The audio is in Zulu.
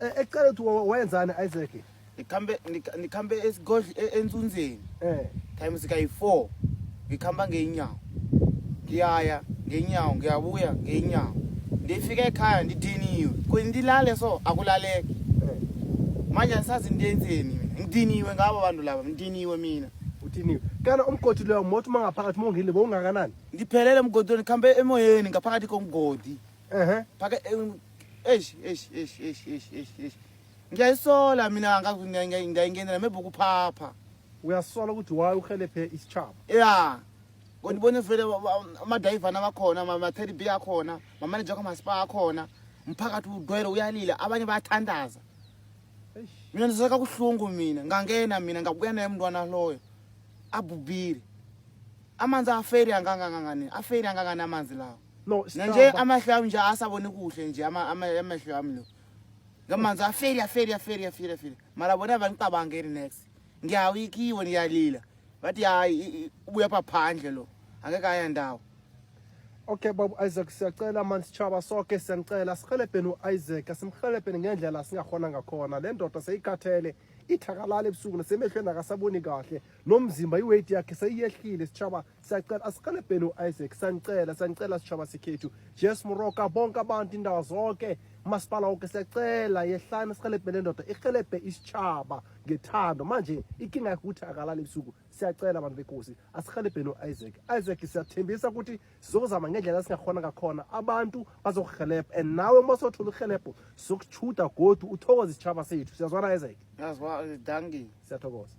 ecela ukuthi wenzani Isaac Nikhambe esigodli enzunzeni. Times kayi4. Ngikhamba ngeenyawo. Ngiyaya ngeenyawo, ngiyabuya ngeenyawo. Ndifike ekhaya ndidiniwe. Kwendilale so akulaleki. Manje asazi ndenzeni mina. Ngidiniwe ngabo abantu laba, ngidiniwe mina. Uthiniwe. Kana umgodi leyo moto mangaphakathi mongile bowungakanani? Ngiphelele emgodini ngikhambe emoyeni ngaphakathi komgodi. Phaka eish. Ngiyayisola mina ngiyayingenela mebhuku phapha. Uyasola ukuthi waye uhelephe isichaba. Yeah. Ngibone vele amadiver nabakhona, ama-30 B akhona, ama-manager kamasipala akhona, umphakathi udwele uyalila, abanye bayathandaza. Mina ndizeka kuhlungu mina, ngangena mina ngabuya naye umntwana loyo. Abubili. Amanzi aferi angangangani, aferi angangani amanzi lawo. No, nje amahlo ami nje asabone kuhle nje amahlo ami lo. Ngamanzi aferi. Mara bona bangiqabangeli next. Ngiyawikiwe ngiyalila. Bathi hayi ubuya phandle lo. Angeke aya ndawo. Okay baba Isaac siyacela manje sichaba sonke siyanicela sihelebheni uIsaac asimhelebheni ngendlela singakhona ngakhona le ndoda seyikhathele ithakalala ebusuku nasemehlweni akasaboni kahle nomzimba iweight yakhe seyiyehlile sichaba siyacela asihelebheni uIsaac sanicela sichaba sikhethu Jess Moroka bonke abantu indawo zonke masipala wonke siyacela yehlana sihelebheni ndoda ihelebhe isichaba ngethando manje inkinga ukuthi akalala ebusuku siyacela abantu benkosi asihelebheni uIsaac siyathembisa ukuthi sizozama ngendlela singakhona ngakhona abantu bazokuhelebha and nawe masothola uhelebho sokuchuda godu uthokoza isichaba sethu siyazwana Isaac Yazwa dangi siyathokoza